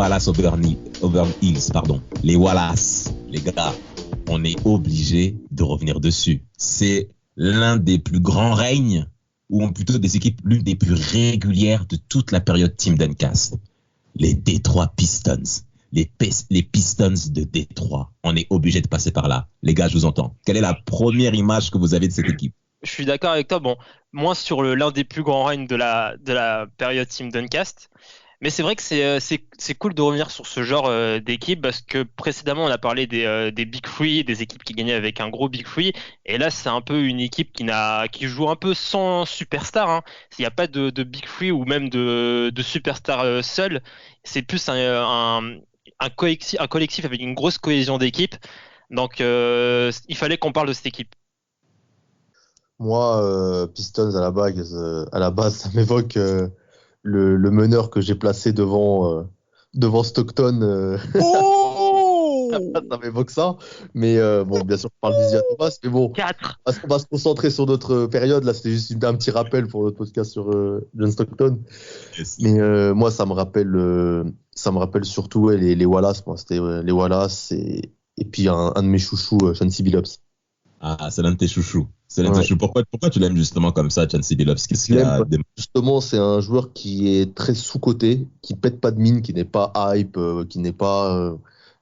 Wallace Auburn Hills, pardon. Les Wallace, les gars, on est obligé de revenir dessus. C'est l'un des plus grands règnes, ou plutôt des équipes l'une des plus régulières de toute la période Team Duncast. Les Detroit Pistons. Les Pistons de Détroit. On est obligé de passer par là. Les gars, je vous entends. Quelle est la première image que vous avez de cette équipe? Je suis d'accord avec toi. Bon, moins sur l'un des plus grands règnes de la période Team Duncast. Mais c'est vrai que c'est cool de revenir sur ce genre d'équipe parce que précédemment on a parlé des Big Three, des équipes qui gagnaient avec un gros Big Three, et là c'est un peu une équipe qui joue un peu sans superstar, hein. Il n'y a pas de Big Three ou même de superstar seul. C'est plus un collectif avec une grosse cohésion d'équipe. Donc il fallait qu'on parle de cette équipe. Moi, Pistons à la base, ça m'évoque le meneur que j'ai placé devant Stockton. Oh Ça m'évoque ça. Mais bon, bien sûr, je parle d'Isiah Thomas. Mais bon, 4. on va se concentrer sur notre période. Là, c'était juste un petit rappel pour notre podcast sur John Stockton. Yes. Mais moi, ça me rappelle surtout ouais, les Wallace. Moi, c'était les Wallace et puis un de mes chouchous, Chauncey Billups. Ah, c'est l'un de tes chouchous. C'est l'un de Ouais. tes chouchous. Pourquoi tu l'aimes justement comme ça, Chauncey Billups? Qu'est-ce qu'il a Justement, c'est un joueur qui est très sous-coté, qui pète pas de mine, qui n'est pas hype, qui n'est pas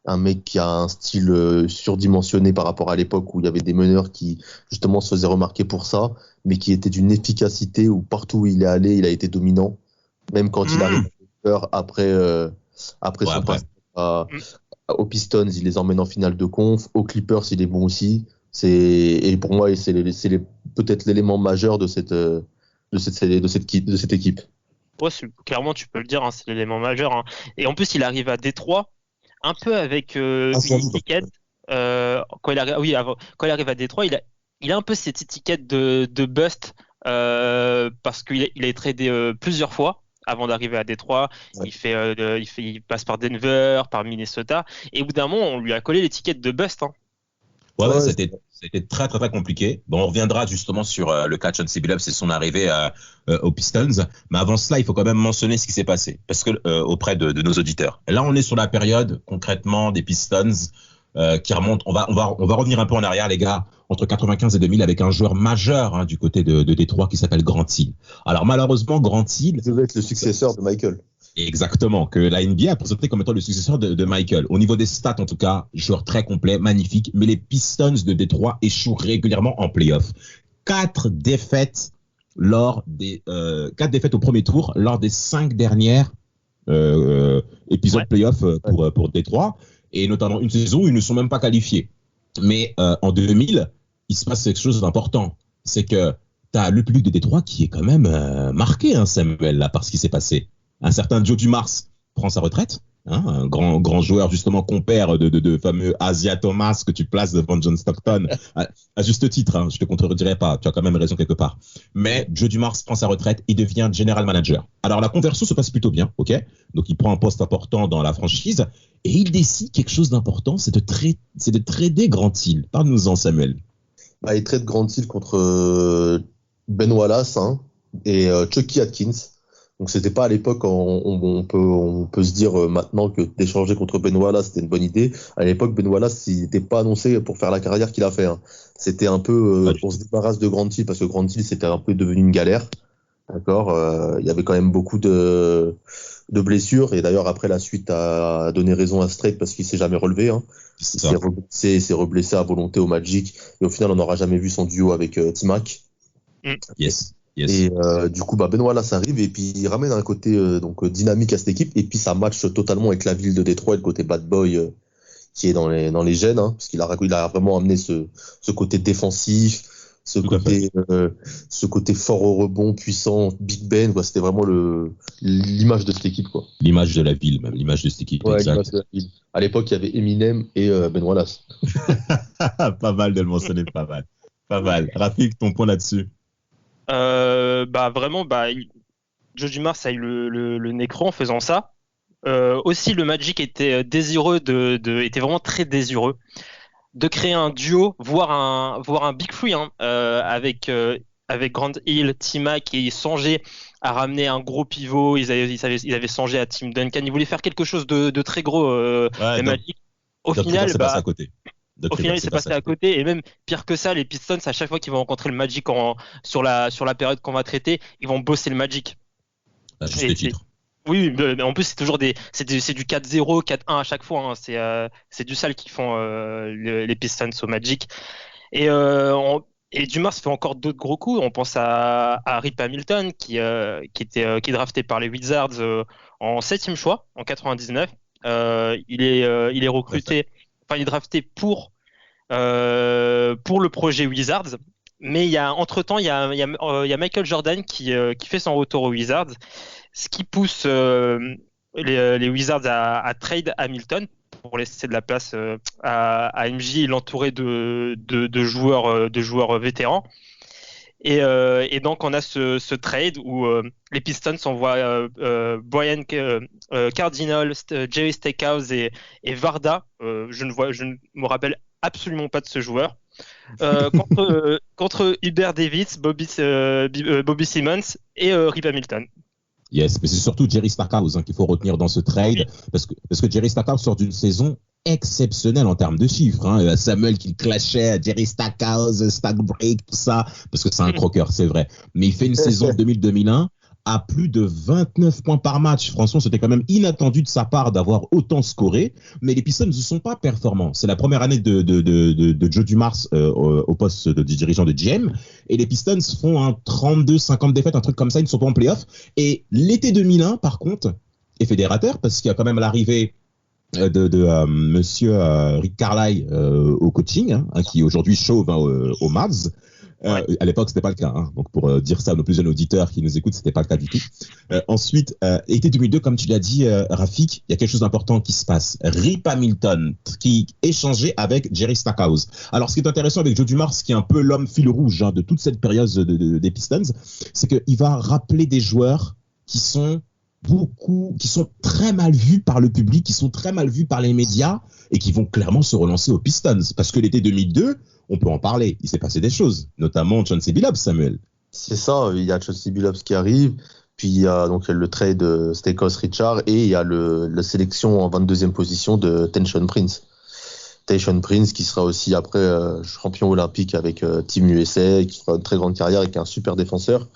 un mec qui a un style surdimensionné par rapport à l'époque où il y avait des meneurs qui justement se faisaient remarquer pour ça, mais qui était d'une efficacité où partout où il est allé, il a été dominant, même quand il arrive après Ouais, son après. passage aux Pistons, il les emmène en finale de conf, aux Clippers, il est bon aussi. Et pour moi, peut-être l'élément majeur de cette équipe. Ouais, clairement, tu peux le dire, hein, c'est l'élément majeur, hein. Et en plus, il arrive à Détroit, un peu avec une étiquette. Quand il arrive à Détroit, il a un peu cette étiquette de bust parce qu'il a été tradé plusieurs fois avant d'arriver à Détroit. Ouais. Il passe par Denver, par Minnesota, et au bout d'un moment, on lui a collé l'étiquette de bust, hein. Ouais, Ouais, c'était très, très, très compliqué. Bon, on reviendra justement sur le cas de Chauncey Billups et son arrivée aux Pistons. Mais avant cela, il faut quand même mentionner ce qui s'est passé parce que auprès de nos auditeurs. Là, on est sur la période concrètement des Pistons qui remonte. On va revenir un peu en arrière, les gars, entre 95 et 2000 avec un joueur majeur du côté de Détroit qui s'appelle Grant Hill. Alors malheureusement, Grant Hill, il devait être le successeur de Michael. exactement, que la NBA a présenté comme étant le successeur de Michael. Au niveau des stats, en tout cas, joueur très complet, magnifique, mais les Pistons de Détroit échouent régulièrement en playoff. 4 défaites au premier tour lors des 5 dernières épisodes playoff pour Détroit, et notamment une saison où ils ne sont même pas qualifiés. Mais en 2000, il se passe quelque chose d'important. C'est que tu as le public de Détroit qui est quand même marqué, hein, Samuel, là, par ce qui s'est passé. Un certain Joe Dumars prend sa retraite, un grand joueur justement compère de fameux Isiah Thomas que tu places devant John Stockton à juste titre, hein, je te contredirai pas, tu as quand même raison quelque part. Mais Joe Dumars prend sa retraite et devient general manager. Alors la conversion se passe plutôt bien, ok, donc il prend un poste important dans la franchise et il décide quelque chose d'important, c'est de trader Grant Hill. Parle-nous-en, Samuel. Il trade Grant Hill contre Ben Wallace et Chucky Atkins. Donc c'était pas à l'époque, on peut se dire maintenant que d'échanger contre Ben Wallace c'était une bonne idée. À l'époque, Ben Wallace il n'était pas annoncé pour faire la carrière qu'il a fait. C'était un peu, on se débarrasse de Grant Hill parce que Grant Hill c'était un peu devenu une galère. D'accord, il y avait quand même beaucoup de blessures et d'ailleurs après la suite a donné raison à Strait parce qu'il s'est jamais relevé. Il s'est reblessé à volonté au Magic et au final on n'aura jamais vu son duo avec T-Mac. Yes. Et du coup, Ben Wallace arrive et puis il ramène un côté dynamique à cette équipe et puis ça match totalement avec la ville de Détroit et le côté bad boy qui est dans les gènes, parce qu'il a vraiment amené ce côté défensif, ce côté fort au rebond, puissant, Big Ben, quoi. C'était vraiment l'image de cette équipe, quoi. L'image de la ville, même l'image de cette équipe. Ouais, exact. l'image de la ville. À l'époque, il y avait Eminem et Ben Wallace. Pas mal de le mentionner, pas mal. Rafik, ton point là-dessus? Vraiment, Joe Dumars a eu le nez creux en faisant ça. Aussi, le Magic était désireux était vraiment très désireux de créer un duo, voire un Big Three, avec avec Grant Hill, T-Mac, et ils songeaient à ramener un gros pivot. Ils avaient songé à Tim Duncan. Ils voulaient faire quelque chose de très gros, les Magic. Au final, c'est passé à côté. Il s'est passé à côté. Et même pire que ça, les Pistons, à chaque fois qu'ils vont rencontrer le Magic sur la période qu'on va traiter, ils vont bosser le Magic. À juste titre. Oui, mais en plus, c'est toujours c'est du 4-0, 4-1 à chaque fois. Hein. C'est du sale qu'ils font les Pistons au Magic. Et Dumars fait encore d'autres gros coups. On pense à Rip Hamilton qui est drafté par les Wizards en 7e choix en 99. Il est recruté, enfin il est drafté pour le projet Wizards. Mais entre-temps, il y a Michael Jordan qui fait son retour aux Wizards, ce qui pousse les Wizards à trade Hamilton pour laisser de la place à MJ, l'entourer de joueurs vétérans. Et donc on a ce trade où les Pistons envoient Brian Cardinal, Jerry Stackhouse et Varda. Je ne me rappelle absolument pas de ce joueur. Contre Hubert Davis, Bobby Simmons et Rip Hamilton. Yes, mais c'est surtout Jerry Stackhouse qu'il faut retenir dans ce trade, parce que Jerry Stackhouse sort d'une saison exceptionnelle en termes de chiffres. Hein. Samuel qui le clashait, Jerry Stackhouse, Stack Break, tout ça, parce que c'est un croqueur, c'est vrai. Mais il fait une saison 2000-2001 à plus de 29 points par match. Franchement, c'était quand même inattendu de sa part d'avoir autant scoré, mais les Pistons ne sont pas performants. C'est la première année de Joe Dumars au poste de dirigeant de GM, et les Pistons font un 32-50 défaites, un truc comme ça, ils ne sont pas en playoff. Et l'été 2001, par contre, est fédérateur, parce qu'il y a quand même l'arrivée de monsieur Rick Carlisle au coaching, qui aujourd'hui chauve au Mavs. À l'époque, c'était pas le cas. Hein. Donc, pour dire ça à nos plus jeunes auditeurs qui nous écoutent, c'était pas le cas du tout. Ensuite, été 2002, comme tu l'as dit, Rafik, il y a quelque chose d'important qui se passe. Rip Hamilton, qui échangeait avec Jerry Stackhouse. Alors, ce qui est intéressant avec Joe Dumars, qui est un peu l'homme fil rouge de toute cette période des Pistons, c'est qu'il va rappeler des joueurs qui sont très mal vus par le public, qui sont très mal vus par les médias et qui vont clairement se relancer aux Pistons. Parce que l'été 2002, on peut en parler. Il s'est passé des choses, notamment Chauncey Billups, Samuel. C'est ça, il y a Chauncey Billups qui arrive, puis il y a donc le trade de Stackhouse Richard et il y a la sélection en 22e position de Tayshaun Prince. Tayshaun Prince qui sera aussi après champion olympique avec Team USA, qui fera une très grande carrière et qui est un super défenseur.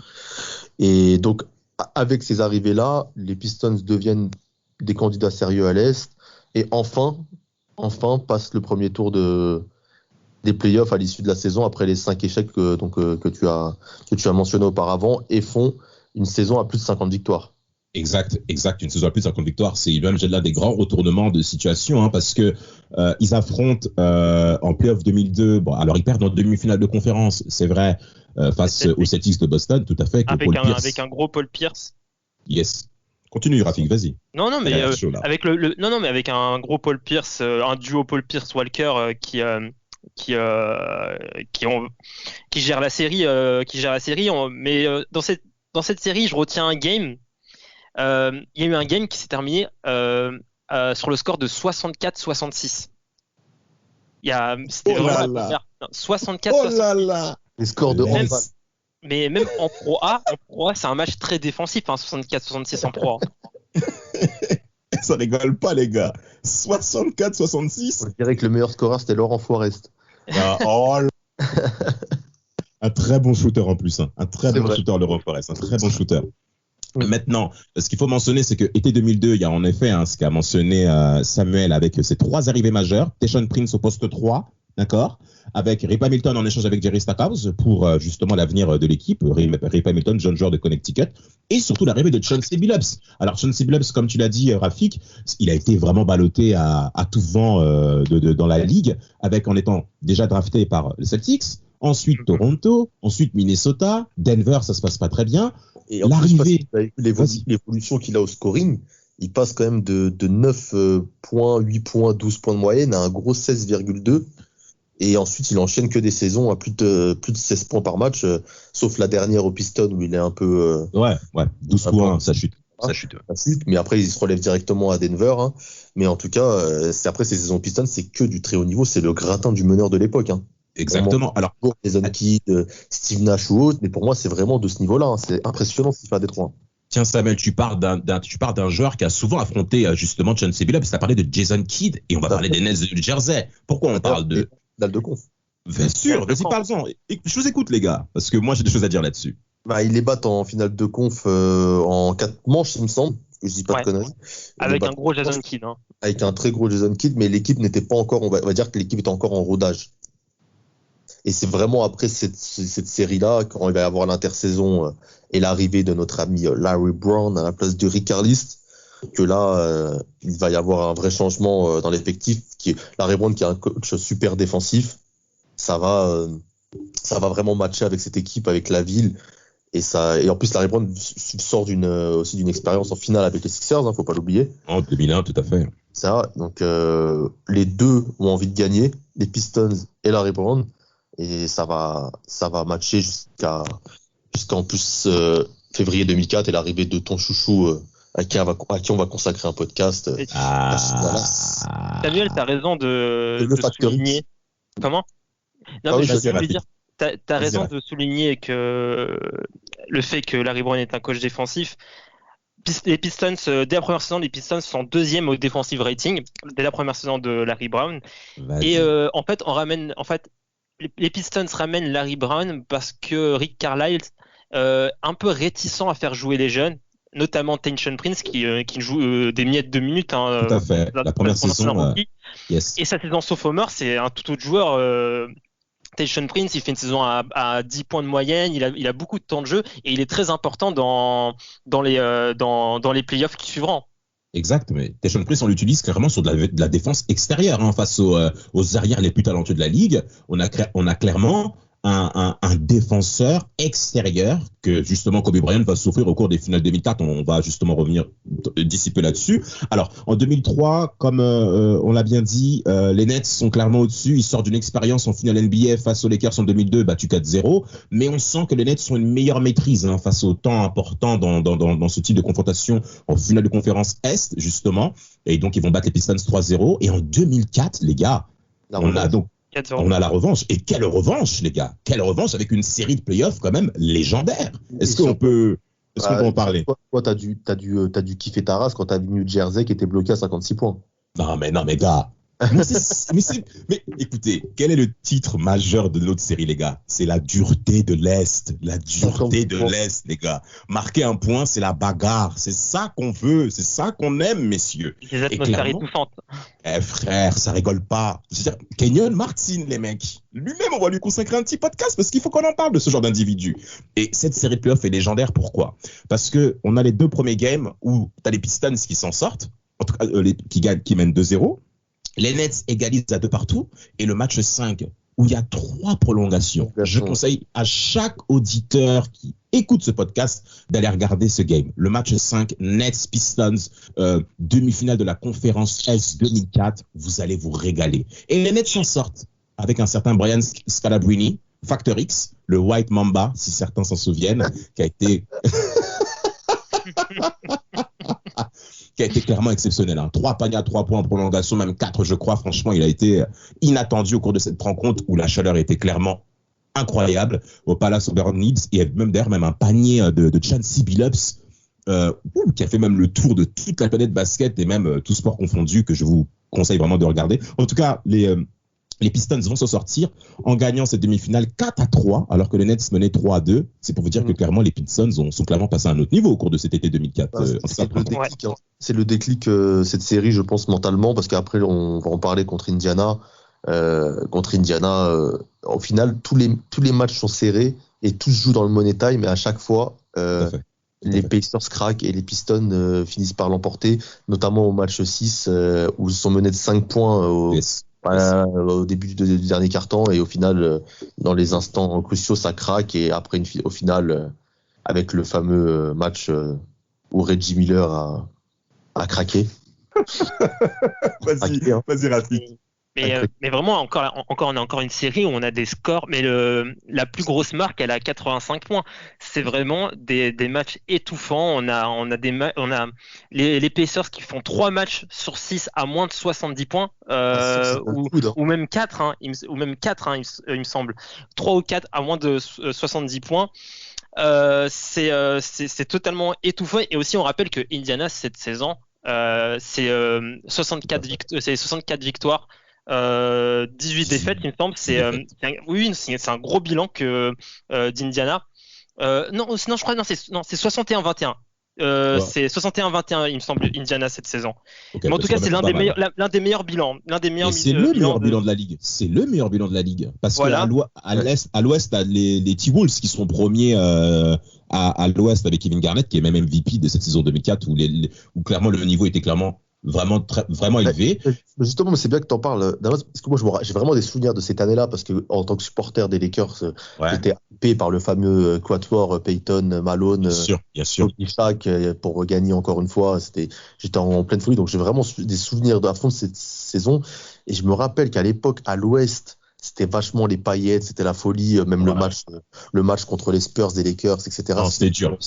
Et donc, avec ces arrivées-là, les Pistons deviennent des candidats sérieux à l'Est et enfin passent le premier tour des playoffs à l'issue de la saison après les 5 échecs que tu as mentionné auparavant et font une saison à plus de 50 victoires. Exact. Une saison à plus de 50 victoires. C'est même là des grands retournements de situation parce que ils affrontent en playoff 2002. Bon, alors ils perdent en demi-finale de conférence, c'est vrai, face aux Celtics de Boston, tout à fait. Avec un gros Paul Pierce. Yes. Continue, Rafik, vas-y. Non, mais avec un gros Paul Pierce, un duo Paul Pierce-Walker qui gère la série, mais dans cette série, je retiens un game. Il y a eu un game qui s'est terminé sur le score de 64-66. C'était vraiment la première. 64-66. Oh là là. Les scores de handball. Mais même en Pro A, c'est un match très défensif, 64-66 en Pro A. Ça rigole pas, les gars. 64-66. On dirait que le meilleur scoreur, c'était Laurent Forest. Un très bon shooter en plus. Un très bon shooter, Laurent Forest. Un très bon shooter. Maintenant, ce qu'il faut mentionner, c'est que été 2002, il y a en effet ce qu'a mentionné Samuel avec ses 3 arrivées majeures. Tayshaun Prince au poste 3, d'accord, avec Rip Hamilton en échange avec Jerry Stackhouse pour justement l'avenir de l'équipe. Rip Hamilton, jeune joueur de Connecticut, et surtout l'arrivée de Chauncey Billups. Alors Chauncey Billups, comme tu l'as dit, Rafik, il a été vraiment ballotté à tout vent dans la ligue, en étant déjà drafté par les Celtics. Ensuite Toronto, ensuite Minnesota, Denver, ça se passe pas très bien. Et l'arrivée, l'évolution qu'il a au scoring, il passe quand même de 9 points, 8 points, 12 points de moyenne à un gros 16,2. Et ensuite, il enchaîne que des saisons à plus de 16 points par match, sauf la dernière au Piston où il est un peu... 12 points, ça chute. Ça chute, mais après, il se relève directement à Denver. Hein. Mais en tout cas, après ces saisons Piston, c'est que du très haut niveau, c'est le gratin du meneur de l'époque. Hein. Exactement. Alors, pour Jason Kidd, Steve Nash ou autre, mais pour moi, c'est vraiment de ce niveau-là. Hein. C'est impressionnant ce qu'il fait à Détroit. tiens, Samuel, tu parles d'un joueur qui a souvent affronté justement Chauncey Billups. Tu as parlé de Jason Kidd et on va parler des Nets de New Jersey. Pourquoi on parle de. Dalle de conf. Bien sûr, vas-y, parle-en. Je vous écoute, les gars, parce que moi, j'ai des choses à dire là-dessus. Bah, ils les battent en finale de conf en 4 manches, il me semble. Je dis pas de conneries. Avec un gros Jason Kidd. Hein. Avec un très gros Jason Kidd, mais l'équipe n'était pas encore, on va dire que l'équipe était encore en rodage. Et c'est vraiment après cette série-là, quand il va y avoir l'intersaison et l'arrivée de notre ami Larry Brown à la place de Rick Carlisle, que là, il va y avoir un vrai changement dans l'effectif. Larry Brown qui est un coach super défensif, ça va vraiment matcher avec cette équipe, avec la ville. Et en plus, Larry Brown sort aussi d'une expérience en finale avec les Sixers, faut pas l'oublier. En 2001, tout à fait. Ça, donc les deux ont envie de gagner, les Pistons et Larry Brown, et ça va matcher jusqu'en plus février 2004 et l'arrivée de ton chouchou à qui on va consacrer un podcast. Samuel, t'as raison de souligner. Comment? Non, mais je veux dire. T'as raison de souligner que le fait que Larry Brown est un coach défensif. Les Pistons, dès la première saison, les Pistons sont deuxième au defensive rating dès la première saison de Larry Brown. Vas-y. Et en fait, les Pistons ramènent Larry Brown parce que Rick Carlisle, un peu réticent à faire jouer les jeunes, notamment Tayshaun Prince qui joue des miettes de minutes. Hein, tout à fait. La première saison. Yes. Et sa saison sophomore, c'est un tout autre joueur. Tayshaun Prince, il fait une saison à 10 points de moyenne, il a beaucoup de temps de jeu et il est très important dans les playoffs qui suivront. Exact, mais Tayshaun Prince, on l'utilise clairement sur de la défense extérieure face aux arrières les plus talentueux de la ligue. On a clairement un défenseur extérieur que justement Kobe Bryant va souffrir au cours des finales 2004. On va justement revenir d'ici peu là-dessus. Alors en 2003, comme on l'a bien dit, les Nets sont clairement au-dessus. Ils sortent d'une expérience en finale NBA face aux Lakers en 2002, battu 4-0. Mais on sent que les Nets ont une meilleure maîtrise face au temps important dans ce type de confrontation en finale de conférence Est justement. Et donc ils vont battre les Pistons 3-0. Et en 2004, les gars, on a la revanche. Et quelle revanche, les gars. Quelle revanche avec une série de playoffs quand même légendaire. Est-ce qu'on peut en parler? Toi, t'as dû kiffer ta race quand t'as vu New Jersey qui était bloqué à 56 points. Non, mais gars. mais écoutez, quel est le titre majeur de notre série, les gars? C'est la dureté de l'Est. La dureté de l'Est, les gars. Marquer un point, c'est la bagarre. C'est ça qu'on veut. C'est ça qu'on aime, messieurs. Les atmosphères étouffantes. Frère, ça rigole pas. Kenyon Martin, les mecs. Lui-même, on va lui consacrer un petit podcast parce qu'il faut qu'on en parle de ce genre d'individu. Et cette série de playoffs est légendaire. Pourquoi? Parce que on a les deux premiers games où t'as les Pistons qui s'en sortent. En tout cas, qui mènent 2-0. Les Nets égalisent à 2 partout et le match 5 où il y a 3 prolongations. Je conseille à chaque auditeur qui écoute ce podcast d'aller regarder ce game. Le match 5, Nets Pistons, demi-finale de la conférence Est 2004. Vous allez vous régaler. Et les Nets s'en sortent avec un certain Brian Scalabrine, Factor X, le White Mamba, si certains s'en souviennent, qui a été clairement exceptionnel. 3 paniers à 3 points en prolongation, même 4, je crois. Franchement, il a été inattendu au cours de cette rencontre où la chaleur était clairement incroyable au Palace Overneeds. Et même un panier de Chauncey Billups qui a fait même le tour de toute la planète basket et même tout sport confondu, que je vous conseille vraiment de regarder. En tout cas, les Pistons vont s'en sortir en gagnant cette demi-finale 4-3, alors que les Nets menaient 3-2. C'est pour vous dire que clairement, les Pistons sont clairement passés à un autre niveau au cours de cet été 2004. C'est le déclic, cette série, je pense, mentalement, parce qu'après, on va en parler contre Indiana. Au final, tous les matchs sont serrés et tous jouent dans le money time, et à chaque fois, les Pacers craquent et les Pistons finissent par l'emporter, notamment au match 6, où ils sont menés de 5 points au début du dernier quart-temps, et au final, dans les instants cruciaux, ça craque, et après, au final, avec le fameux match où Reggie Miller a craqué. Vas-y, Rafik. Mais vraiment, on a encore une série où on a des scores, mais la plus grosse marque, elle a 85 points. C'est vraiment des matchs étouffants. On a les Pacers qui font 3 matchs sur 6 à moins de 70 points, ou même 4, hein, il me semble. 3 ou 4 à moins de 70 points. C'est totalement étouffant. Et aussi, on rappelle que Indiana, cette saison, c'est 64 victoires. 18 défaites, il me semble. C'est un gros bilan que d'Indiana. Non, je crois c'est 61-21. C'est 61-21, il me semble, Indiana cette saison. Okay, mais en tout cas, c'est l'un des meilleurs bilans. C'est le meilleur bilan de la ligue. C'est le meilleur bilan de la ligue. Parce voilà. à l'ouest, t'as les T-Wolves qui sont premiers à l'ouest avec Kevin Garnett, qui est même MVP de cette saison 2004, où clairement le niveau était clairement vraiment élevé. Justement, c'est bien que tu en parles, parce que moi j'ai vraiment des souvenirs de cette année-là, parce que en tant que supporter des Lakers, j'étais hypé par le fameux quatuor Peyton, Malone, bien sûr. Shaq, pour gagner encore une fois. J'étais en pleine folie, donc j'ai vraiment des souvenirs à fond de cette saison. Et je me rappelle qu'à l'époque, à l'Ouest, c'était vachement les paillettes, c'était la folie, même le match contre les Spurs des Lakers, etc. Non, c'était dur.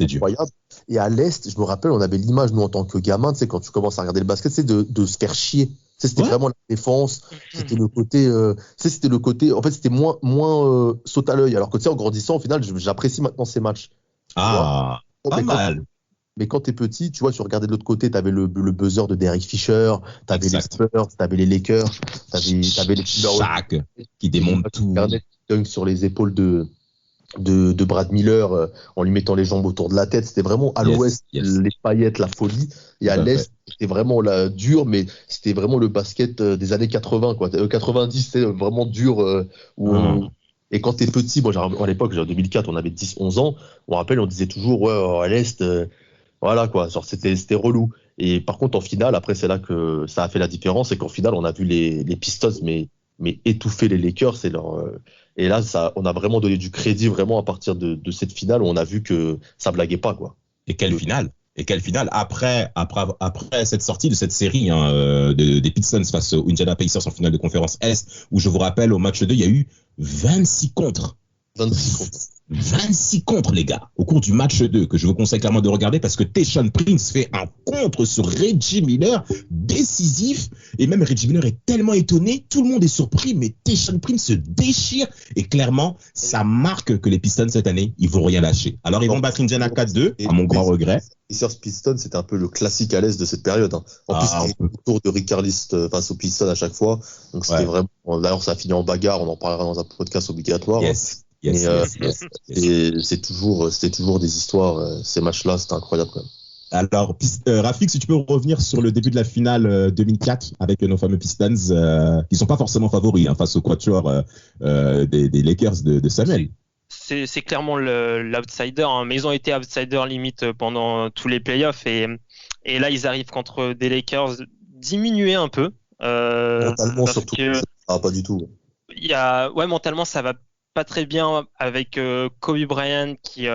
Incroyable. Et à l'Est, je me rappelle, on avait l'image, nous, en tant que gamin, tu sais, quand tu commences à regarder le basket, c'est de se faire chier. C'était vraiment la défense, c'était le côté, en fait, c'était moins saute à l'œil. Alors que, tu sais, en grandissant, au final, j'apprécie maintenant ces matchs. Pas mal. Mais quand t'es petit, tu vois, tu regardais de l'autre côté, t'avais le buzzer de Derek Fisher, t'avais les Spurs, t'avais les Lakers, t'avais les Shaq qui démonte tout. Sur les épaules de Brad Miller, en lui mettant les jambes autour de la tête. C'était vraiment à l'ouest, les paillettes, la folie. Et à l'est, c'était vraiment dur, mais c'était vraiment le basket des années 80, quoi. 90, c'était vraiment dur. Et quand t'es petit, moi, à l'époque, en 2004, on avait 10-11 ans. On me rappelle, on disait toujours, à l'est, voilà, quoi. Genre, c'était relou. Et par contre, en finale, après, c'est là que ça a fait la différence. Et qu'en finale, on a vu les Pistons, mais étouffer les Lakers. Et là, on a vraiment donné du crédit vraiment à partir de cette finale où on a vu que ça blaguait pas, quoi. Et quelle finale après cette sortie de cette série des Pistons face aux Indiana Pacers en finale de conférence Est, où je vous rappelle, au match 2, il y a eu 26 contre. 26 contre, les gars, au cours du match 2, que je vous conseille clairement de regarder, parce que Tayshaun Prince fait un contre sur Reggie Miller, décisif, et même Reggie Miller est tellement étonné, tout le monde est surpris, mais Tayshaun Prince se déchire, et clairement, ça marque que les Pistons cette année, ils vont rien lâcher. Alors, ils vont battre Indiana 4-2, à mon grand regret. Pacers Pistons, c'était un peu le classique à l'Est de cette période. Hein. En plus, c'était le tour de Rick Carlisle face aux Pistons à chaque fois, donc c'était vraiment... D'ailleurs, ça a fini en bagarre, on en parlera dans un podcast obligatoire. C'est toujours des histoires, ces matchs-là, c'était incroyable quand même. Alors, Rafik, si tu peux revenir sur le début de la finale 2004 avec nos fameux Pistons, qui sont pas forcément favoris face au quatuor des Lakers de Samuel. C'est clairement l'outsider, hein, mais ils ont été outsiders limite pendant tous les playoffs, et là ils arrivent contre des Lakers diminués un peu. Mentalement surtout, ça va pas du tout. Mentalement ça va pas très bien avec Kobe Bryant qui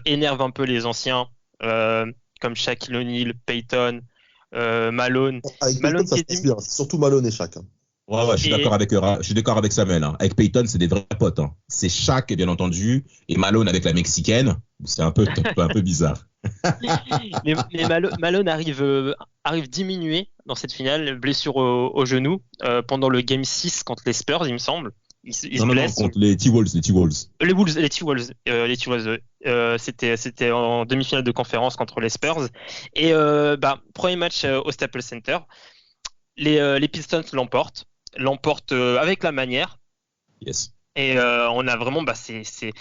énerve un peu les anciens, comme Shaquille O'Neal, Peyton, Malone. Avec Malone, ça se passe bien, c'est surtout Malone et Shaq. Ouais, je suis d'accord avec Samuel. Hein. Avec Peyton, c'est des vrais potes. Hein. C'est Shaq, bien entendu, et Malone avec la Mexicaine. C'est un peu bizarre. mais Malone arrive diminué dans cette finale, blessure au genou, pendant le Game 6 contre les Spurs, il me semble. Il se blesse. Contre les T-Wolves. Les T-Wolves. C'était en demi-finale de conférence contre les Spurs. Et premier match au Staples Center. Les Pistons l'emportent avec la manière. Yes. Et on a vraiment, c'est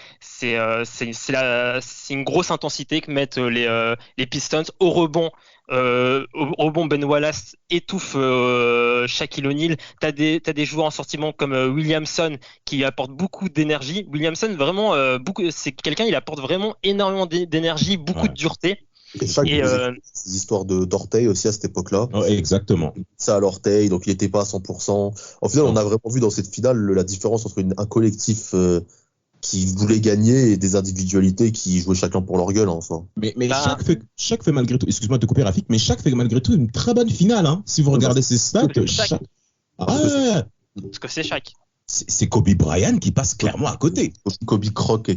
une grosse intensité que mettent les Pistons au rebond. Ben Wallace étouffe Shaquille O'Neal. T'as des joueurs en sortiment comme Williamson qui apporte beaucoup d'énergie. Williamson vraiment c'est quelqu'un, il apporte vraiment énormément d'énergie, beaucoup de dureté. Et des histoires d'orteil aussi à cette époque-là. Oh, exactement. Ça à l'orteil, donc il n'était pas à 100%. En final, on a vraiment vu dans cette finale la différence entre un collectif qui voulait gagner et des individualités qui jouaient chacun pour leur gueule en soi. Mais Shaq fait malgré tout, excuse-moi de te couper Rafik, mais Shaq fait malgré tout une très bonne finale. Hein, si vous regardez ses stats, Ah, Parce que c'est Shaq. c'est Kobe Bryant qui passe clairement à côté. Kobe croque.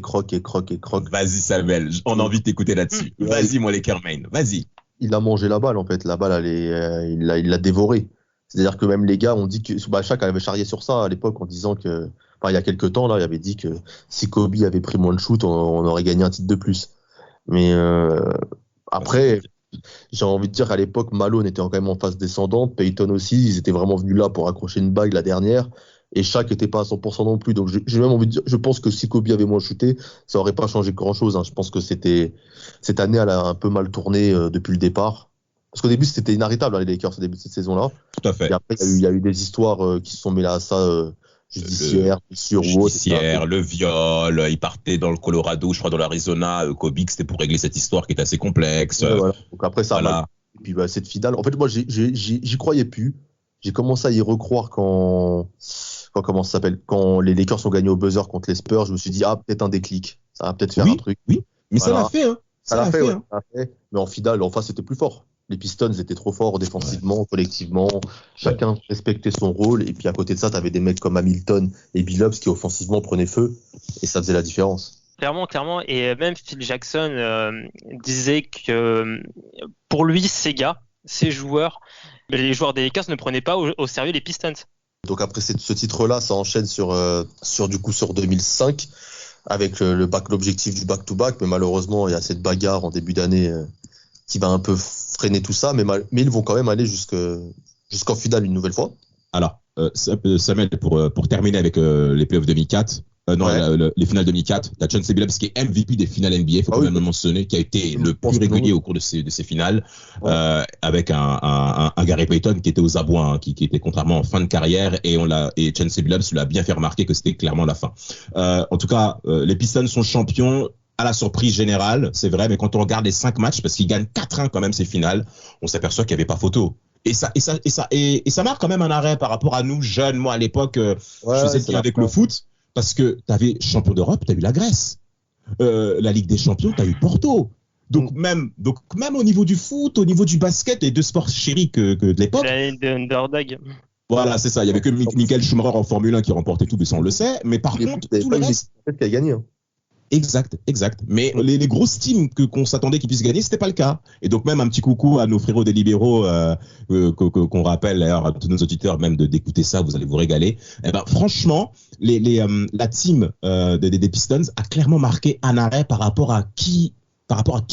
Vas-y, Samuel, on a envie de t'écouter là-dessus. Vas-y, mon Lakerman, vas-y. Il a mangé la balle, en fait. La balle, il l'a dévorée. C'est-à-dire que même les gars ont dit que Shaq avait charrié sur ça à l'époque en disant que, enfin, il y a quelques temps, là, il avait dit que si Kobe avait pris moins de shoot, on aurait gagné un titre de plus. Mais après, j'ai envie de dire qu'à l'époque, Malone était quand même en phase descendante, Peyton aussi, ils étaient vraiment venus là pour accrocher une bague la dernière, et Shaq n'était pas à 100% non plus. Donc j'ai même envie de dire, je pense que si Kobe avait moins shooté, ça aurait pas changé grand-chose. Je pense que cette année, elle a un peu mal tourné depuis le départ. Parce qu'au début, c'était inarrêtable, les Lakers, au début de cette saison-là. Tout à fait. Et après, il y a eu des histoires qui se sont mêlées à ça, judiciaires, le viol, il partait dans le Colorado, je crois dans l'Arizona, Kobe, c'était pour régler cette histoire qui est assez complexe. Voilà. Donc après, ça voilà. Et puis cette finale, en fait, moi, j'y croyais plus. J'ai commencé à y recroire quand comment ça s'appelle, quand les Lakers ont gagné au buzzer contre les Spurs. Je me suis dit, peut-être un déclic, ça va peut-être faire un truc. Oui, mais voilà. Ça l'a fait, hein. Ça l'a fait. Mais en finale, en face, c'était plus fort. Les Pistons étaient trop forts défensivement, collectivement. Chacun respectait son rôle. Et puis à côté de ça, tu avais des mecs comme Hamilton et Billups qui offensivement prenaient feu. Et ça faisait la différence. Clairement. Et même Phil Jackson disait que pour lui, ces joueurs, les joueurs des Lakers ne prenaient pas au sérieux les Pistons. Donc après ce titre-là, ça enchaîne sur 2005 avec l'objectif du back-to-back. Mais malheureusement, il y a cette bagarre en début d'année qui va un peu freiner tout ça, mais ils vont quand même aller jusqu'en finale une nouvelle fois. Alors, Samuel, pour terminer avec les playoffs 2004, les finales 2004, t'as Chauncey Billups qui est MVP des finales NBA, faut quand même le mentionner, qui a été le plus régulier au cours de ces finales, avec un Gary Payton qui était aux abois, qui était contrairement en fin de carrière, et Chauncey Billups l'a bien fait remarquer que c'était clairement la fin. En tout cas, les Pistons sont champions. À la surprise générale, c'est vrai, mais quand on regarde les 5 matchs, parce qu'ils gagnent 4-1 quand même ces finales, on s'aperçoit qu'il n'y avait pas photo. Et ça marque quand même un arrêt par rapport à nous, jeunes. Moi, à l'époque, je faisais le lien avec le foot, parce que tu avais champion d'Europe, tu as eu la Grèce. La Ligue des Champions, tu as eu Porto. Donc même au niveau du foot, au niveau du basket, les deux sports chéris que de l'époque. De underdog. Voilà, c'est ça. Il y avait que Michael Schumacher en Formule 1 qui remportait tout, mais ça on le sait. Mais par contre, tout le reste, qui a gagné. Exact. Mais les grosses teams qu'on s'attendait qu'ils puissent gagner, c'était pas le cas. Et donc même un petit coucou à nos frérots des libéraux qu'on rappelle d'ailleurs à tous nos auditeurs même d'écouter ça, vous allez vous régaler. Eh ben franchement, la team des Pistons a clairement marqué un arrêt par rapport à qui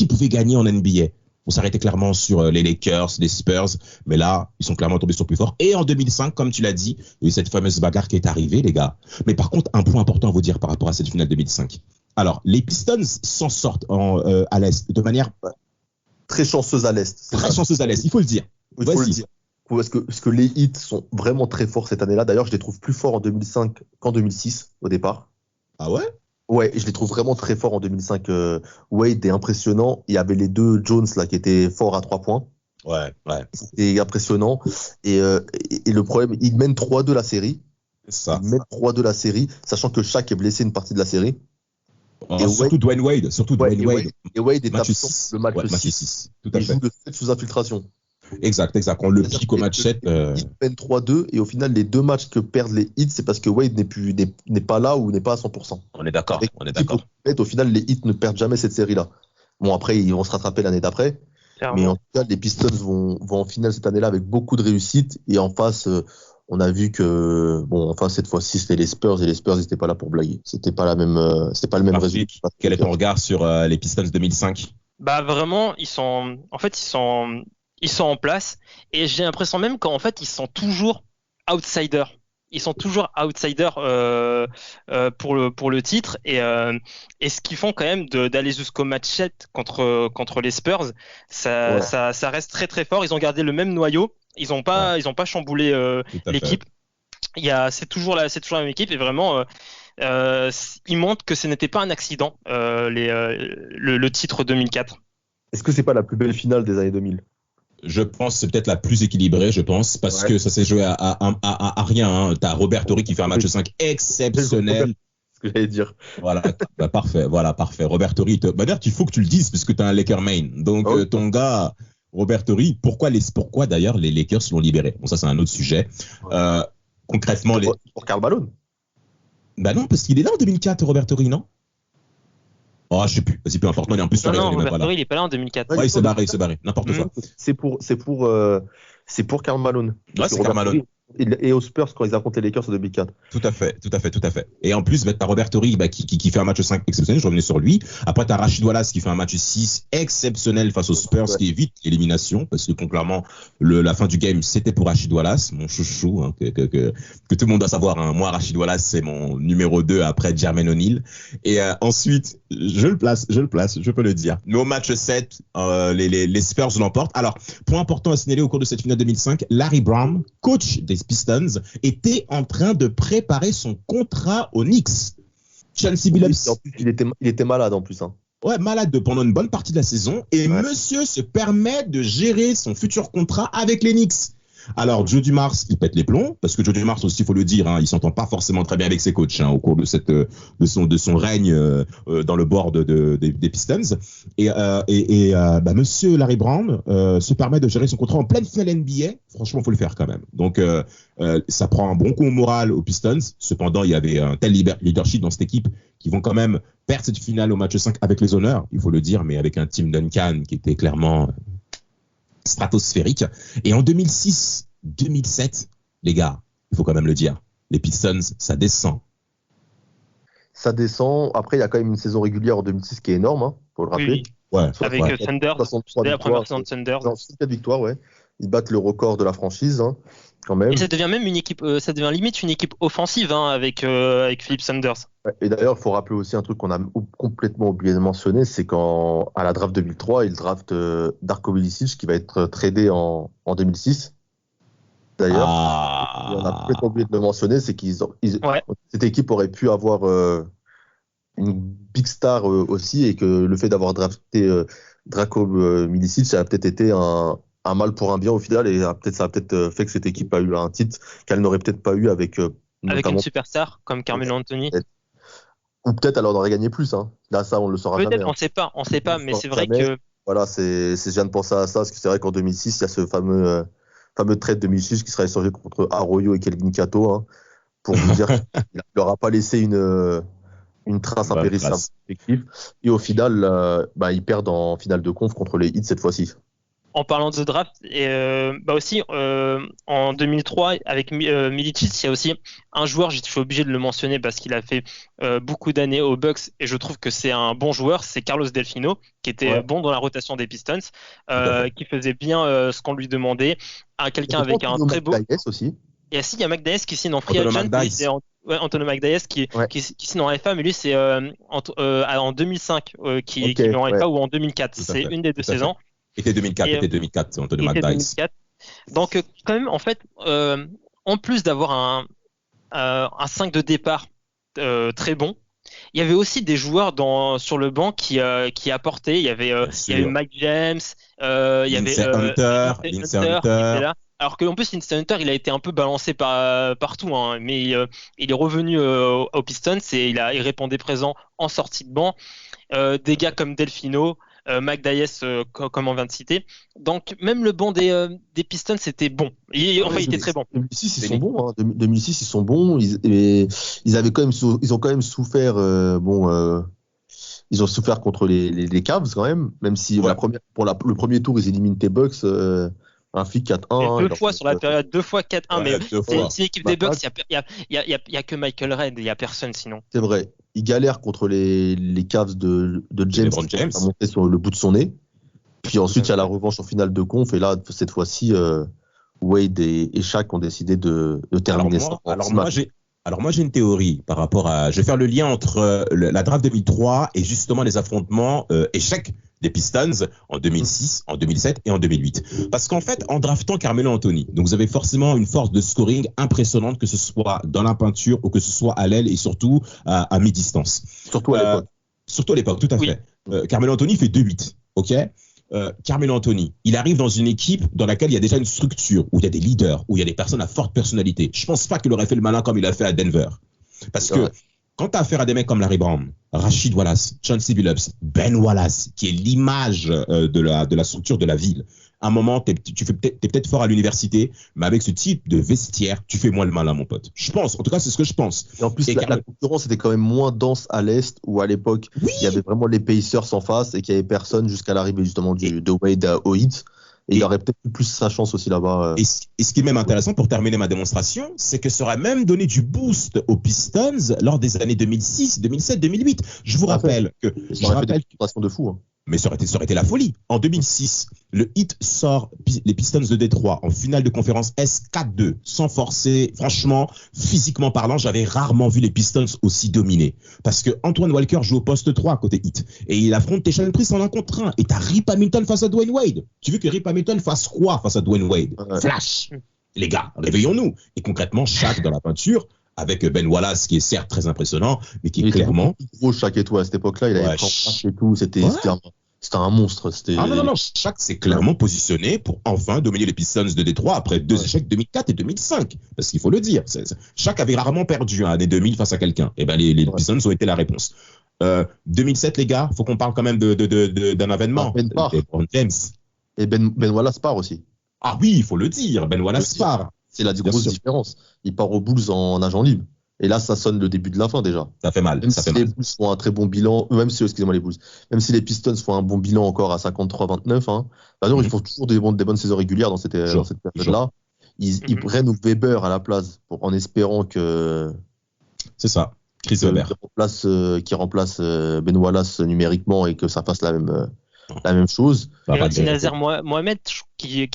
pouvait gagner en NBA. On s'arrêtait clairement sur les Lakers, les Spurs, mais là, ils sont clairement tombés sur plus fort. Et en 2005, comme tu l'as dit, il y a eu cette fameuse bagarre qui est arrivée, les gars. Mais par contre, un point important à vous dire par rapport à cette finale 2005. Alors, les Pistons s'en sortent à l'Est de manière très chanceuse à l'Est. Très chanceuse à l'Est, il faut le dire. Il faut le dire. Parce que les Heat sont vraiment très forts cette année-là. D'ailleurs, je les trouve plus forts en 2005 qu'en 2006 au départ. Ah ouais? Ouais, je les trouve vraiment très forts en 2005. Wade est impressionnant. Il y avait les deux Jones là qui étaient forts à 3 points. Ouais. C'était impressionnant. Et le problème, ils mènent 3-2 la série. Ça. Ils mènent 3-2 la série, sachant que Shaq est blessé une partie de la série. Surtout Dwayne Wade. Et Wade est absent le match 6. Tout à fait. Il joue le 7 sous infiltration. Exact. On le pique au match 7. Ils mènent 3-2 et au final, les deux matchs que perdent les Heat, c'est parce que Wade n'est pas là ou n'est pas à 100%. On est d'accord. Au final, les Heat ne perdent jamais cette série-là. Bon, après, ils vont se rattraper l'année d'après. Clairement. Mais en tout cas, les Pistons vont en finale cette année-là avec beaucoup de réussite. Et en face, on a vu que, cette fois-ci, c'était les Spurs et les Spurs n'étaient pas là pour blaguer. C'était pas le même résultat. Quel est ton regard sur les Pistons 2005? Bah vraiment, ils sont en place et j'ai l'impression même qu'en fait ils sont toujours outsiders. Ils sont toujours outsiders pour le titre et ce qu'ils font quand même d'aller jusqu'au match 7 contre les Spurs, ça reste très très fort. Ils ont gardé le même noyau. Ils ont pas chamboulé l'équipe. C'est toujours la même équipe et vraiment ils montrent que ce n'était pas un accident le titre 2004. Est-ce que c'est pas la plus belle finale des années 2000? Je pense que c'est peut-être la plus équilibrée, parce que ça s'est joué à rien. Hein. T'as Robert Horry qui fait un match 5 exceptionnel. Ce que j'allais dire. Voilà, parfait. Robert Horry, d'ailleurs, il faut que tu le dises puisque t'es un Laker main. Donc ton gars, Robert Horry, pourquoi d'ailleurs les Lakers l'ont libéré? Bon, ça c'est un autre sujet. concrètement, pour Karl Malone. Bah non, parce qu'il est là en 2004, Robert Horry, non? Oh, je sais plus. Vas-y, peu importe. Non, il est en plus sur Non, Robert Horry, il est pas là en 2004. Ouais, il s'est barré. N'importe quoi. C'est pour Karl Malone. Ouais, c'est Karl Malone. Et aux Spurs quand ils affrontent les Lakers en 2004. Tout à fait. Et en plus, t'as Robert Horry qui fait un match 5 exceptionnel, je revenais sur lui. Après, t'as Rashid Wallace qui fait un match 6 exceptionnel face aux Spurs, qui évite l'élimination, parce que clairement, la fin du game, c'était pour Rashid Wallace, mon chouchou, hein, que tout le monde doit savoir. Hein. Moi, Rashid Wallace, c'est mon numéro 2 après Jermaine O'Neal. Et ensuite, je le place, je peux le dire. Mais au match 7, les Spurs l'emportent. Alors, point important à signaler au cours de cette finale 2005, Larry Brown, coach des Pistons, était en train de préparer son contrat aux Knicks. Chauncey Billups. En plus, il était malade en plus. Hein. Ouais, malade pendant une bonne partie de la saison. Et monsieur se permet de gérer son futur contrat avec les Knicks. Alors, Joe Dumars, il pète les plombs, parce que Joe Dumars aussi, il faut le dire, hein, il s'entend pas forcément très bien avec ses coachs au cours de son règne dans le board des Pistons. Et monsieur Larry Brown se permet de gérer son contrat en pleine finale NBA. Franchement, faut le faire quand même. Donc, ça prend un bon coup au moral aux Pistons. Cependant, il y avait un tel leadership dans cette équipe qui vont quand même perdre cette finale au match 5 avec les honneurs, il faut le dire, mais avec un Tim Duncan qui était clairement stratosphérique. Et en 2006-2007, les gars, il faut quand même le dire, les Pistons, ça descend. Ça descend. Après, il y a quand même une saison régulière en 2006 qui est énorme, hein, faut le rappeler. Oui. Ouais, avec Thunder, c'était la première saison de Thunder. 64 victoires, ouais. Ils battent le record de la franchise, hein, quand même. Et ça devient même une équipe, ça devient limite une équipe offensive, hein, avec Philip Sanders. Ouais, et d'ailleurs, il faut rappeler aussi un truc qu'on a complètement oublié de mentionner, c'est qu'à la draft 2003, ils draftent Darko Milicic qui va être tradé en 2006. D'ailleurs, on a complètement oublié de le mentionner, c'est cette équipe aurait pu avoir une big star aussi, et que le fait d'avoir drafté Darko Milicic, ça a peut-être été un mal pour un bien au final, et ça a peut-être fait que cette équipe a eu un titre qu'elle n'aurait peut-être pas eu avec une superstar comme Carmelo Anthony. Ou peut-être elle en aurait gagné plus. Hein. Là, ça, on le saura jamais. Peut-être, hein. on sait pas, mais c'est vrai que. Voilà, je viens de penser à ça, parce que c'est vrai qu'en 2006, il y a ce fameux trade de Milicic qui sera échangé contre Arroyo et Kelvin Cato, hein, pour vous dire qu'il n'aura pas laissé une trace impérissable effective. Et au final, ils perdent en finale de conf contre les Heat cette fois-ci. En parlant de draft, aussi en 2003 avec Milicic, il y a aussi un joueur, je suis obligé de le mentionner parce qu'il a fait beaucoup d'années aux Bucks et je trouve que c'est un bon joueur, c'est Carlos Delfino, qui était bon dans la rotation des Pistons, qui faisait bien ce qu'on lui demandait, quelqu'un avec un très beau. Aussi. Et ainsi, il y a McDyess qui signe en free agent. Antonio McDyess qui signe en FA, mais lui c'est en 2005 qui met en FA ou en 2004. C'est une des deux saisons. Était 2004, Antonio McDyess. Donc, quand même, en fait, en plus d'avoir un 5 de départ très bon, il y avait aussi des joueurs sur le banc qui apportaient. Il y avait Mike James, il y avait Lindsey Hunter. Alors qu'en plus, Lindsey Hunter, il a été un peu balancé partout, hein, mais il est revenu aux Pistons et il répondait présent en sortie de banc. Des gars comme Delfino, McDyess, comme on vient de citer. Donc, même le banc des Pistons, c'était bon. Il était très bon. 2006, ils sont bons. Hein. 2006, ils sont bons. Ils ont quand même souffert. Ils ont souffert contre les Cavs quand même. Même si le premier tour, ils éliminent les Bucks. Un FIC 4-1. Deux fois sur la période, 2 fois 4-1. Mais c'est l'équipe des Bucks, il n'y a que Michael Redd, il n'y a personne sinon. C'est vrai. Il galère contre les Cavs de James, qui a monté sur le bout de son nez. Puis ensuite, il y a la revanche en finale de conf. Et là, cette fois-ci, Wade et Shaq ont décidé de terminer ça. Alors moi, j'ai une théorie par rapport à. Je vais faire le lien entre la draft 2003 et justement les affrontements échecs des Pistons en 2006, en 2007 et en 2008. Parce qu'en fait, en draftant Carmelo Anthony, donc vous avez forcément une force de scoring impressionnante, que ce soit dans la peinture ou que ce soit à l'aile et surtout à mi-distance. Surtout à l'époque. Surtout à l'époque, tout à fait. Carmelo Anthony fait 2-8, ok. Carmelo Anthony, il arrive dans une équipe dans laquelle il y a déjà une structure, où il y a des leaders, où il y a des personnes à forte personnalité. Je pense pas qu'il aurait fait le malin comme il a fait à Denver. Parce que quand tu as affaire à des mecs comme Larry Brown, Rashid Wallace, Chauncey Billups, Ben Wallace, qui est l'image de la structure de la ville, À un moment, t'es peut-être fort à l'université, mais avec ce type de vestiaire, tu fais moins le malin, mon pote. Je pense, en tout cas, c'est ce que je pense. Et en plus, la concurrence était quand même moins dense à l'Est, où à l'époque, il y avait vraiment les Pacers en face et qu'il n'y avait personne jusqu'à l'arrivée justement de Wade au Heat. Et il aurait peut-être eu plus sa chance aussi là-bas. Et ce qui est même intéressant pour terminer ma démonstration, c'est que ça aurait même donné du boost aux Pistons lors des années 2006, 2007, 2008. Je vous rappelle que... Ça aurait fait des frustrations de fou. Hein. Mais ça aurait été la folie. En 2006, le Heat sort les Pistons de Détroit en finale de conférence S 4-2, sans forcer. Franchement, physiquement parlant, j'avais rarement vu les Pistons aussi dominés. Parce que Antoine Walker joue au poste 3 côté Heat. Et il affronte Tayshaun Prince en 1 contre 1. Et t'as Rip Hamilton face à Dwayne Wade. Tu veux que Rip Hamilton fasse quoi face à Dwayne Wade? Flash! Les gars, réveillons-nous. Et concrètement, Shaq dans la peinture, avec Ben Wallace, qui est certes très impressionnant, mais qui est clairement... gros Shaq et tout, à cette époque-là, il avait pris et tout, c'était un monstre. Non, Shaq s'est clairement positionné pour enfin dominer les Pistons de Détroit après 2 échecs 2004 et 2005. Parce qu'il faut le dire, Shaq avait rarement perdu année 2000 face à quelqu'un. Et ben les Pistons ont été la réponse. 2007, les gars, faut qu'on parle quand même d'un avènement. LeBron James. Et Ben Wallace part aussi. Ah oui, il faut le dire, Ben Wallace part. C'est la grosse différence. Il part aux Bulls en agent libre. Et là, ça sonne le début de la fin déjà. Ça fait mal. Même si les Bulls font un très bon bilan, même si les Pistons font un bon bilan encore à 53-29, hein, ils font toujours des bonnes saisons régulières dans cette période-là. Ils prennent Weber à la place en espérant que. C'est ça, Chris Weber. Qui remplace Ben Wallace numériquement et que ça fasse la même chose. C'est Nazer Mohamed qui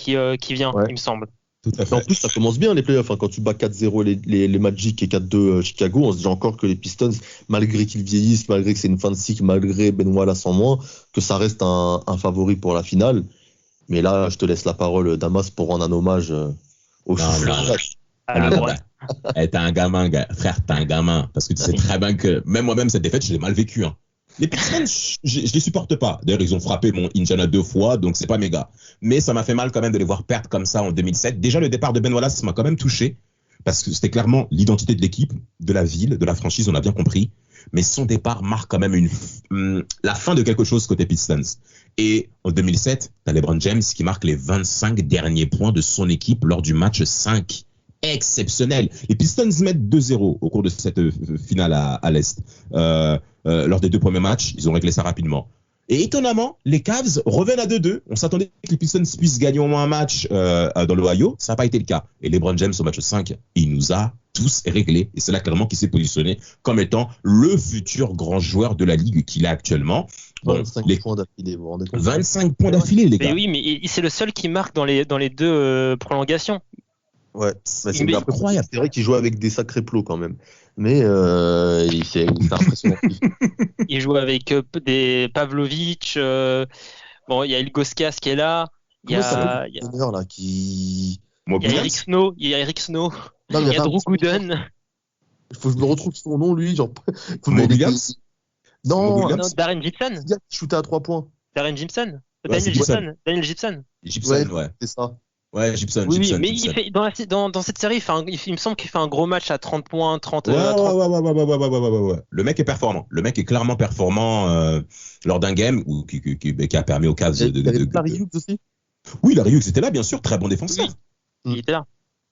vient, il me semble. Tout à fait. En plus, ça commence bien les playoffs. Quand tu bats 4-0 les Magic et 4-2 Chicago, on se dit encore que les Pistons, malgré qu'ils vieillissent, malgré que c'est une fin de cycle, malgré Ben Wallace en moins, que ça reste un favori pour la finale. Mais là, je te laisse la parole, Damas, pour rendre un hommage au T'es un gamin, frère, t'es un gamin. Parce que tu sais très bien que même moi-même, cette défaite, je l'ai mal vécue. Hein. Les Pistons, je les supporte pas. D'ailleurs, ils ont frappé mon Indiana 2 fois, donc c'est pas méga. Mais ça m'a fait mal quand même de les voir perdre comme ça en 2007. Déjà, le départ de Ben Wallace m'a quand même touché, parce que c'était clairement l'identité de l'équipe, de la ville, de la franchise, on a bien compris. Mais son départ marque quand même la fin de quelque chose côté Pistons. Et en 2007, t'as LeBron James qui marque les 25 derniers points de son équipe lors du match 5. Exceptionnel. Les Pistons mettent 2-0 au cours de cette finale à l'Est. Lors des 2 premiers matchs, ils ont réglé ça rapidement. Et étonnamment, les Cavs reviennent à 2-2. On s'attendait que les Pistons puissent gagner au moins un match dans l'Ohio. Ça n'a pas été le cas. Et LeBron James au match 5, il nous a tous réglés. Et c'est là clairement qu'il s'est positionné comme étant le futur grand joueur de la ligue qu'il a actuellement. 25 points d'affilée, vous vous rendez compte? 25 points d'affilée, les gars. Mais oui, mais c'est le seul qui marque dans les 2 prolongations. Ouais, c'est incroyable. C'est vrai qu'il joue avec des sacrés plots quand même. Mais c'est impressionnant. Il joue avec des Pavlovic. Bon, il y a Ilgauskas qui est là. Il y a Eric Snow. Il y a Drew Gooden. Il faut que je me retrouve son nom, lui. Williams. Non, Darren Gibson. Il shooté à 3 points. Darren Gibson. Ouais, Daniel Gibson. Ouais. C'est ça. Ouais, Gibson. Oui, Gibson, mais Gibson. il fait, dans cette série, il me semble qu'il fait un gros match à 30 points, 30. Ouais. Le mec est performant. Le mec est clairement performant lors d'un game qui a permis aux Cavs de Larry Hughes aussi. Oui, Larry Hughes était là, bien sûr. Très bon défenseur. Oui, il était là.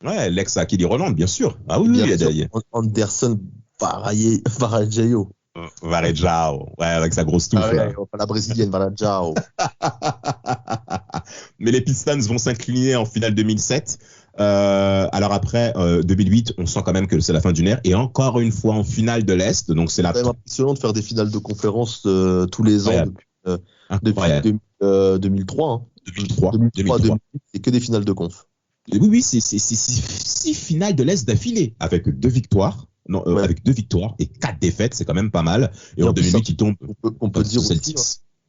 Ouais, l'ex à Kelly Roland, bien sûr. Ah oui, Anderson Varejao. Varejao. Ouais, avec sa grosse touffe. La brésilienne, Varejao. Mais les Pistons vont s'incliner en finale 2007. Alors après, 2008, on sent quand même que c'est la fin d'une ère. Et encore une fois, en finale de l'Est. Donc c'est quand même impressionnant de faire des finales de conférence tous les ans depuis 2003. Hein. 2003, c'est que des finales de conf. Oui, c'est 6 finales de l'Est d'affilée avec 2 victoires. Avec 2 victoires et 4 défaites, c'est quand même pas mal. Et en 2008, il tombe. On peut dire aussi,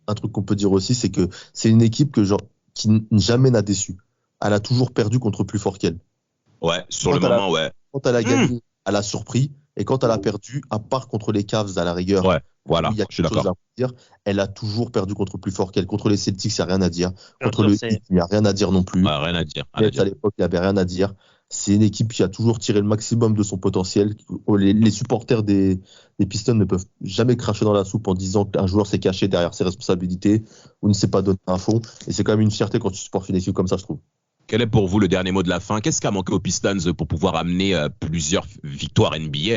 un truc qu'on peut dire aussi, c'est que c'est une équipe qui jamais n'a déçu. Elle a toujours perdu contre plus fort qu'elle. Ouais, sur le moment, ouais. Quand elle a gagné, elle a surpris. Et quand elle a perdu, à part contre les Cavs à la rigueur, voilà, il y a je suis quelque chose d'accord. à dire. Elle a toujours perdu contre plus fort qu'elle. Contre les Celtics, il n'y a rien à dire. Contre le Heat, il n'y a rien à dire non plus. Rien à dire. À l'époque, il n'y avait rien à dire. C'est une équipe qui a toujours tiré le maximum de son potentiel. Les supporters des Pistons ne peuvent jamais cracher dans la soupe en disant qu'un joueur s'est caché derrière ses responsabilités ou ne s'est pas donné un fond. Et c'est quand même une fierté quand tu supportes une équipe comme ça, je trouve. Quel est pour vous le dernier mot de la fin? Qu'est-ce qui a manqué aux Pistons pour pouvoir amener plusieurs victoires NBA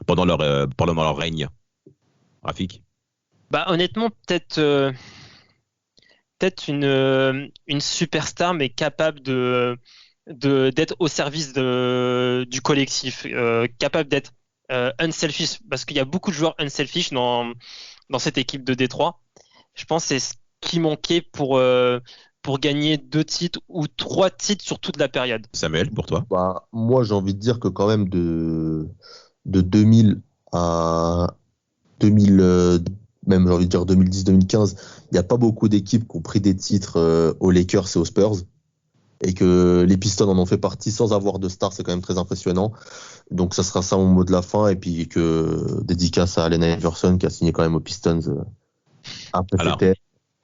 pendant leur règne? Rafik? Bah honnêtement, peut-être une superstar, mais capable d'être au service du collectif, capable d'être unselfish, parce qu'il y a beaucoup de joueurs unselfish dans cette équipe de Détroit. Je pense que c'est ce qui manquait pour gagner 2 titres ou 3 titres sur toute la période. Samuel, pour toi? Bah, moi, j'ai envie de dire que quand même de 2000 à 2000, même j'ai envie de dire 2010-2015, il n'y a pas beaucoup d'équipes qui ont pris des titres aux Lakers et aux Spurs. Et que les Pistons en ont fait partie sans avoir de star, c'est quand même très impressionnant. Donc ça sera ça mon mot de la fin. Et puis que dédicace à Allen Iverson qui a signé quand même aux Pistons après c'était.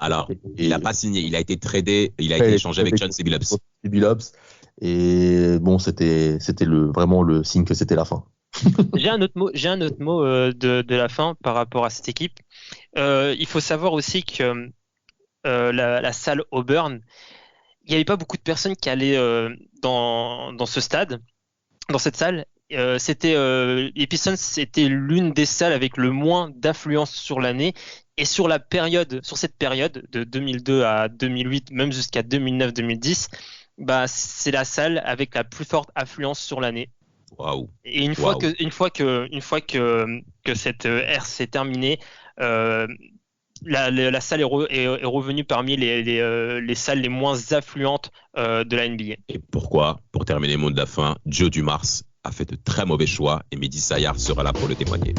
Alors, il n'a pas signé, il a été tradé, il a été échangé avec Chauncey Billups. Et bon, c'était vraiment le signe que c'était la fin. J'ai un autre mot de la fin par rapport à cette équipe. Il faut savoir aussi que la salle Auburn, il n'y avait pas beaucoup de personnes qui allaient dans ce stade, dans cette salle. Les Pistons, c'était l'une des salles avec le moins d'affluence sur l'année. Et sur cette période de 2002 à 2008, même jusqu'à 2009-2010, bah, c'est la salle avec la plus forte affluence sur l'année. Waouh. Et une fois que cette ère s'est terminée, la salle est revenue parmi les salles les moins affluentes de la NBA. Et pourquoi, pour terminer le mot de la fin, Joe Dumars a fait de très mauvais choix et Mehdi Sayar sera là pour le témoigner.